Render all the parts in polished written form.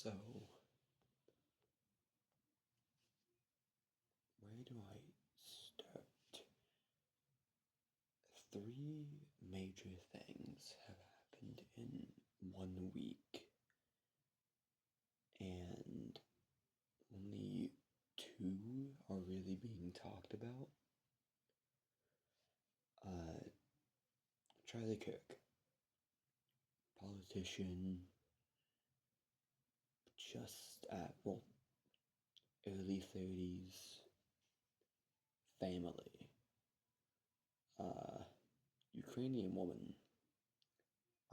So, where do I start? 3 major things have happened in 1 week, and only 2 are really being talked about. Charlie Kirk, politician, just at, early 30s, family, Ukrainian woman.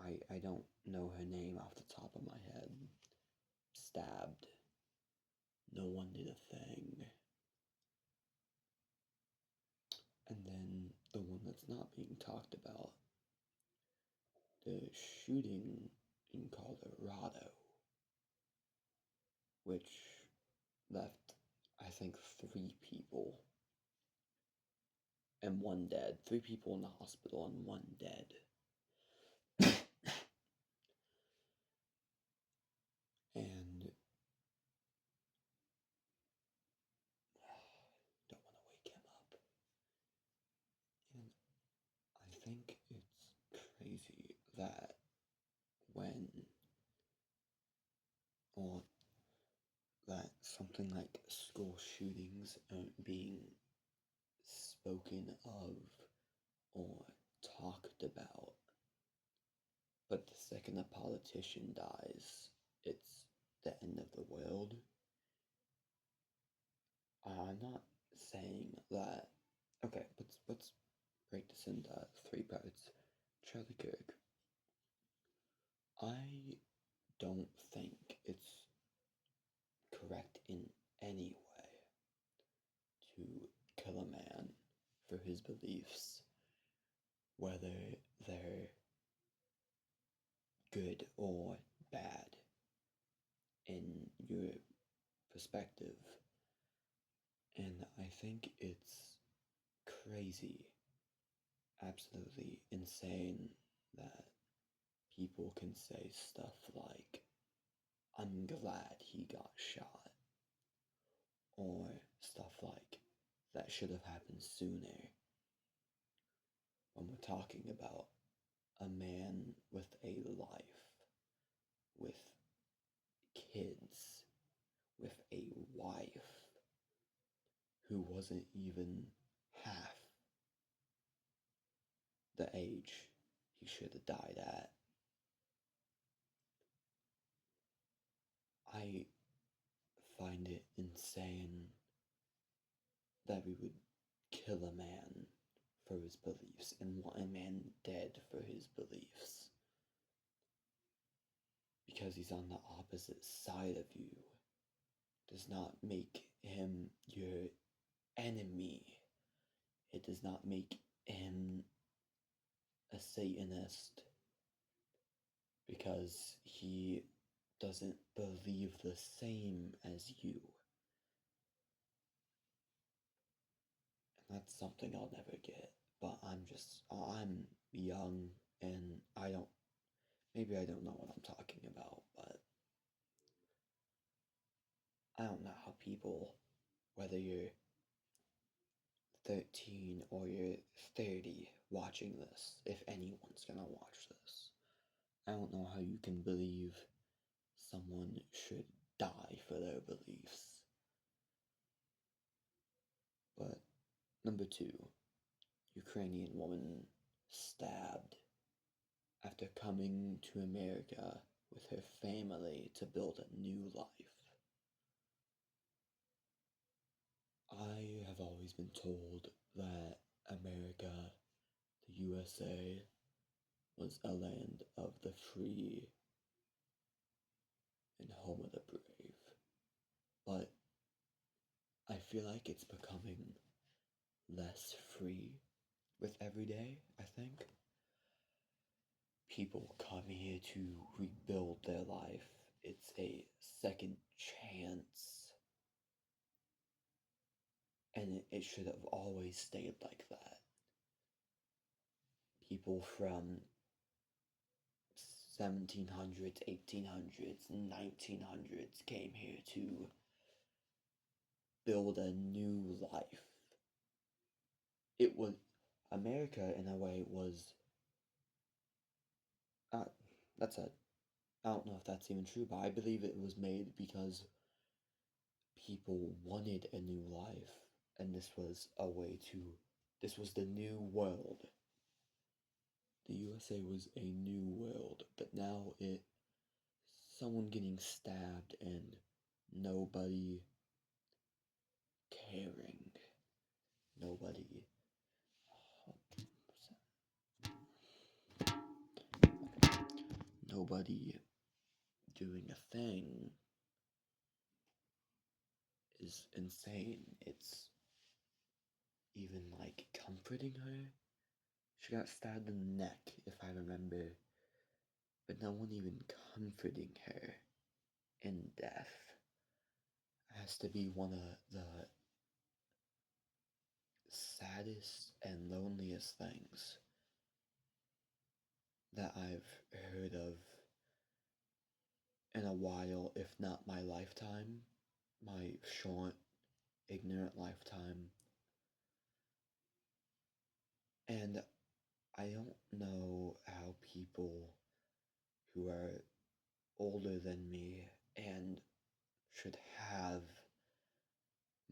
I don't know her name off the top of my head. Stabbed. No one did a thing. And then the one that's not being talked about, the shooting in Colorado, which left, I think, 3 people and 1 dead. 3 people in the hospital and 1 dead. And don't want to wake him up. And I think it's crazy that when, or that something like school shootings aren't being spoken of or talked about, but the second a politician dies, it's the end of the world. I'm not saying that. Okay, let's break this into 3 parts. Charlie Kirk. I don't think it's correct in any way to kill a man for his beliefs, whether they're good or bad in your perspective. And I think it's crazy, absolutely insane, that people can say stuff like, I'm glad he got shot, or stuff like, that should have happened sooner, when we're talking about a man with a life, with kids, with a wife, who wasn't even half the age he should have died at. I find it insane that we would kill a man for his beliefs and want a man dead for his beliefs. Because he's on the opposite side of you does not make him your enemy. It does not make him a Satanist because he doesn't believe the same as you. And that's something I'll never get. But I'm young and maybe I don't know what I'm talking about, but I don't know how people, whether you're 13 or you're 30 watching this, if anyone's gonna watch this, I don't know how you can believe someone should die for their beliefs. But number 2, Ukrainian woman stabbed after coming to America with her family to build a new life. I have always been told that America, the USA, was a land of the free and home of the brave. But I feel like it's becoming less free with every day, I think. People come here to rebuild their life. It's a second chance. And it should have always stayed like that. People from 1700s, 1800s, 1900s came here to build a new life. It was America in a way was that's a I don't know if that's even true, but I believe it was made because people wanted a new life, and this was the new world. The USA was a new world, but now someone getting stabbed and nobody caring. Nobody. Nobody doing a thing is insane. It's even like comforting her. She got stabbed in the neck, if I remember, but no one even comforting her in death. It has to be one of the saddest and loneliest things that I've heard of in a while, if not my lifetime, my short, ignorant lifetime. And I don't know how people who are older than me and should have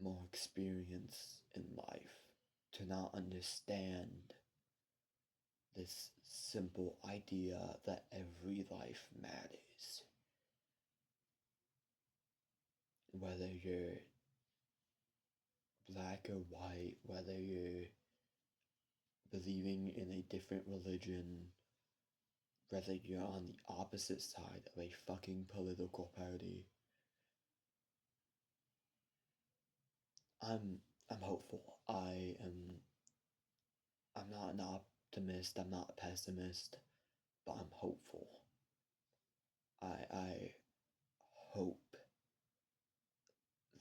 more experience in life to not understand this simple idea that every life matters. Whether you're black or white, whether you're believing in a different religion, whether you're on the opposite side of a fucking political party. I'm hopeful. I'm not an optimist, I'm not a pessimist, but I'm hopeful. I hope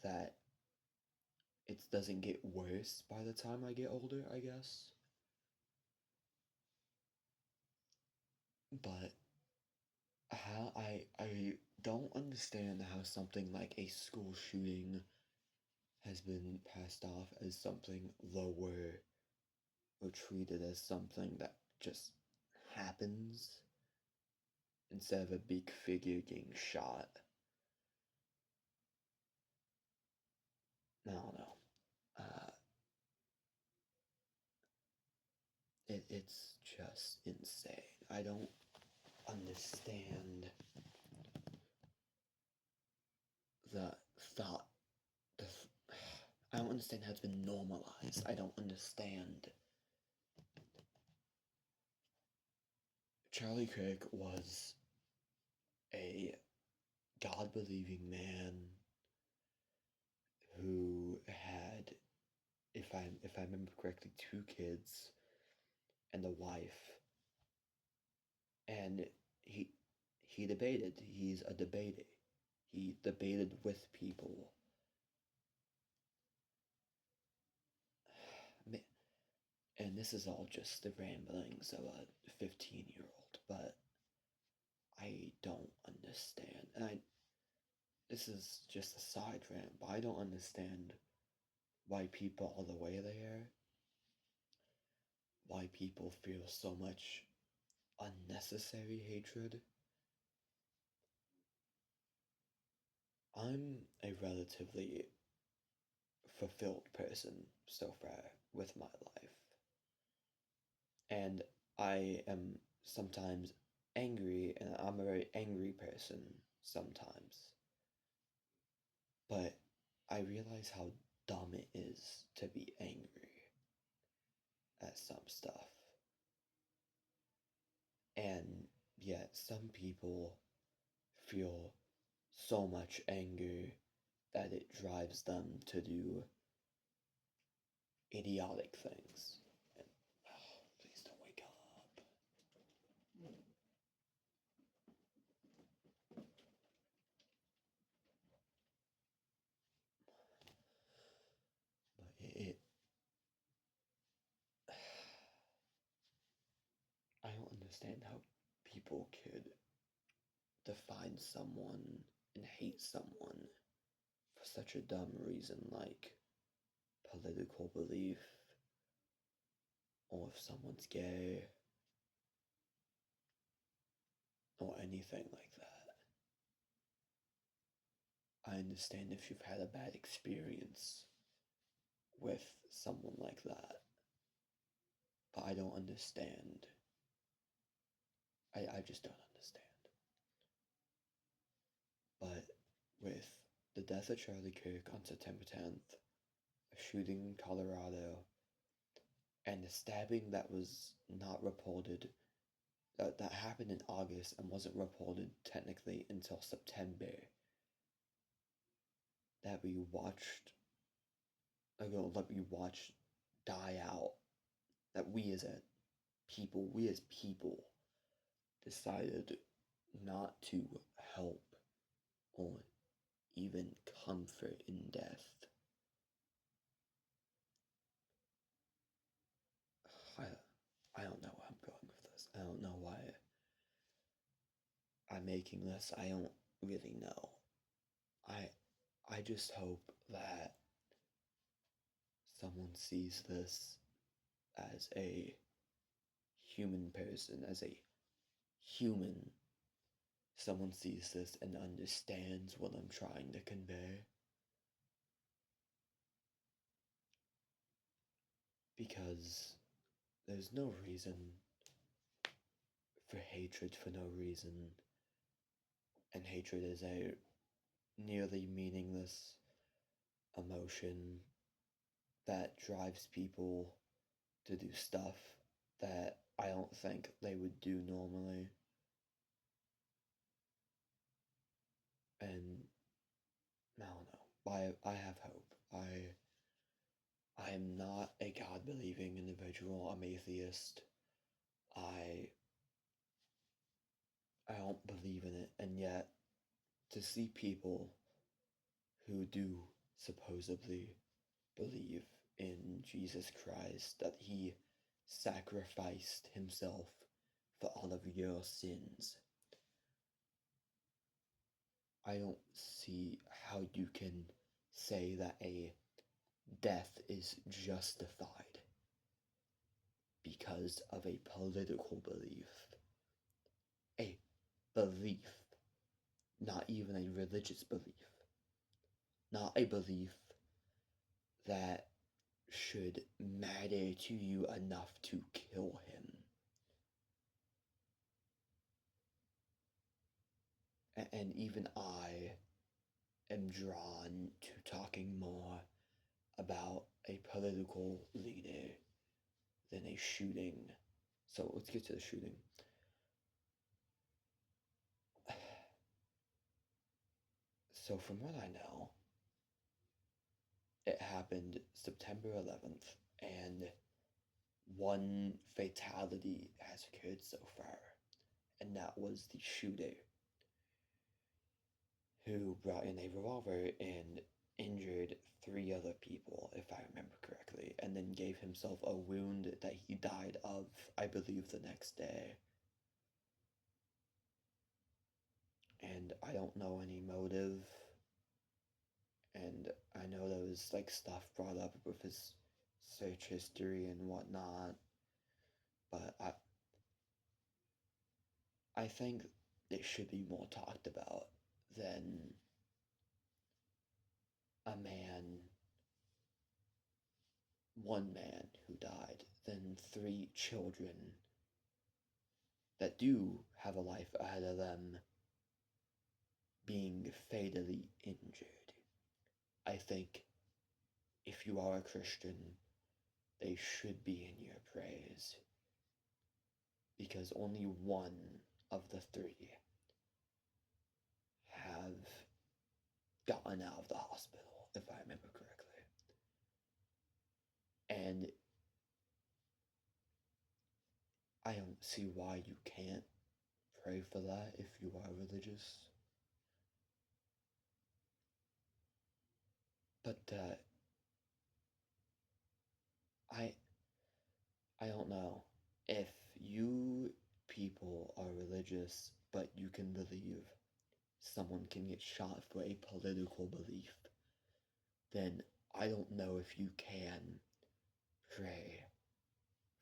that it doesn't get worse by the time I get older, I guess. But how I don't understand how something like a school shooting has been passed off as something lower or treated as something that just happens instead of a big figure getting shot. I don't know. Uh, it's just insane. I don't understand the thought. I don't understand how it's been normalized. I don't understand. Charlie Kirk was a God believing man who had, if I remember correctly, 2 kids and a wife, and he debated. He's a debater. He debated with people. And this is all just the ramblings of a 15-year-old, but I don't understand. And this is just a side rant, but I don't understand why people are the way they are. Why people feel so much unnecessary hatred. I'm a relatively fulfilled person so far with my life. And I am sometimes angry, and I'm a very angry person sometimes. But I realize how dumb it is to be angry at some stuff. And yet, some people feel so much anger that it drives them to do idiotic things. And, oh, please don't wake up. But I don't understand how people could define someone and hate someone for such a dumb reason like political belief, or if someone's gay, or anything like that. I understand if you've had a bad experience with someone like that, but I don't understand. I just don't understand. But with the death of Charlie Kirk on September 10th, a shooting in Colorado, and the stabbing that was not reported, that happened in August and wasn't reported technically until September, that we watched die out, that we as people decided not to help or even comfort in death. I don't know where I'm going with this. I don't know why I'm making this. I don't really know. I I just hope that someone sees this as a human person, as a human. Someone sees this and understands what I'm trying to convey. Because there's no reason for hatred for no reason. And hatred is a nearly meaningless emotion that drives people to do stuff that I don't think they would do normally. And I don't know. I have hope. I am not a God believing individual. I'm atheist. I I don't believe in it, and yet to see people who do supposedly believe in Jesus Christ, that he sacrificed himself for all of your sins, I don't see how you can say that a death is justified because of a political belief. A belief, not even a religious belief. Not a belief that should matter to you enough to kill him. And even I am drawn to talking more about a political leader than a shooting. So let's get to the shooting. So, from what I know, it happened September 11th, and one fatality has occurred so far, and that was the shooter who brought in a revolver and injured 3 other people, if I remember correctly, and then gave himself a wound that he died of, I believe, the next day. And I don't know any motive, and I know there was like stuff brought up with his search history and whatnot, but I think it should be more talked about than a man, one man who died, than 3 children that do have a life ahead of them being fatally injured. I think if you are a Christian, they should be in your prayers, because only one of the 3 have gotten out of the hospital, if I remember correctly. And I don't see why you can't pray for that if you are religious. But I I don't know. If you people are religious, but you can believe someone can get shot for a political belief, then I don't know if you can pray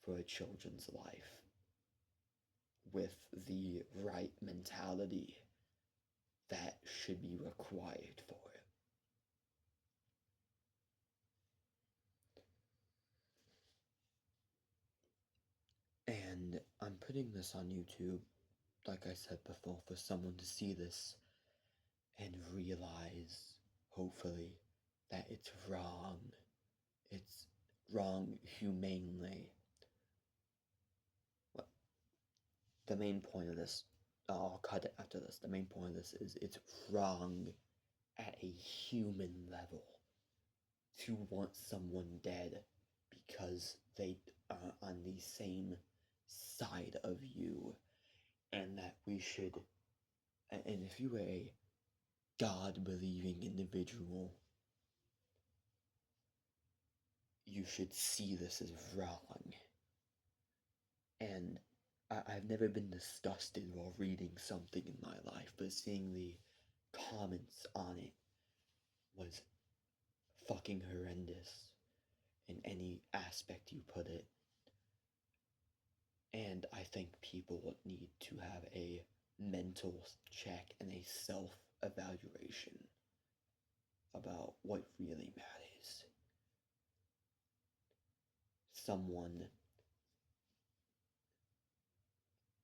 for a children's life with the right mentality that should be required for it. And I'm putting this on YouTube, like I said before, for someone to see this and realize, hopefully, that it's wrong. It's wrong humanely. Well, the main point of this, I'll cut it after this. The main point of this is it's wrong at a human level to want someone dead because they are on the same side of you, and that we should, and if you were a God-believing individual, you should see this as wrong. And I've never been disgusted while reading something in my life, but seeing the comments on it was fucking horrendous in any aspect you put it. And I think people need to have a mental check and a self-evaluation about what really matters. Someone,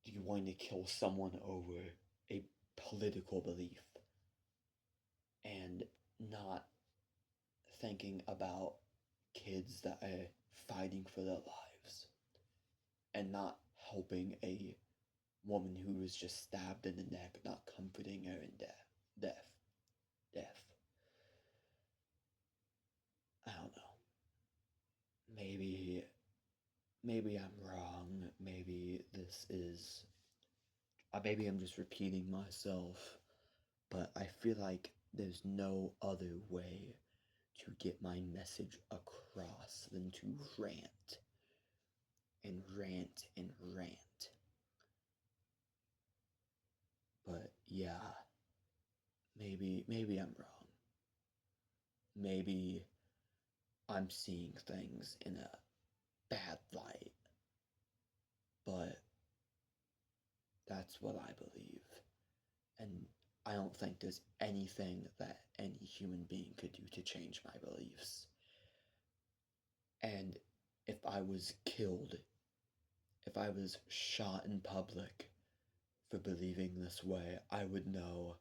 you want to kill someone over a political belief and not thinking about kids that are fighting for their lives and not helping a woman who was just stabbed in the neck, not comforting her in death. I don't know. Maybe I'm wrong. Maybe this is, maybe I'm just repeating myself, but I feel like there's no other way to get my message across than to rant and rant and rant. But yeah, maybe I'm wrong. Maybe I'm seeing things in a bad light, but that's what I believe. And I don't think there's anything that any human being could do to change my beliefs. And if I was killed, if I was shot in public for believing this way, I would know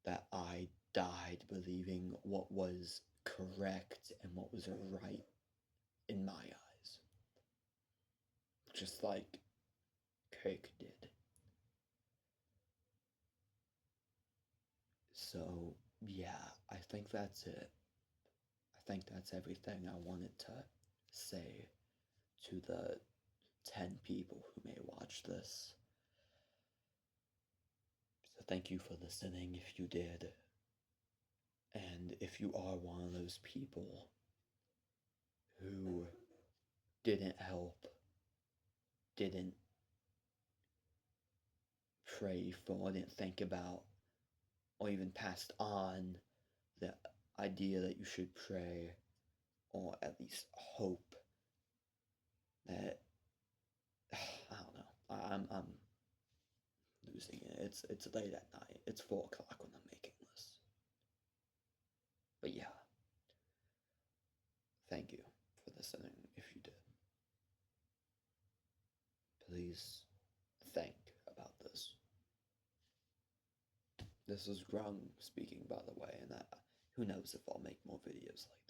that I died believing what was correct and what was right in my eyes. Just like Kirk did. So, yeah, I think that's it. I think that's everything I wanted to say to the 10 people who may watch this. So thank you for listening if you did. And if you are one of those people who didn't help, didn't pray for, didn't think about, or even passed on the idea that you should pray, or at least hope that, I don't know, I'm losing it. It's late at night. It's 4 o'clock when I'm making this. But yeah, thank you for listening if you did. Please think about this. This is Grung speaking, by the way, and who knows if I'll make more videos like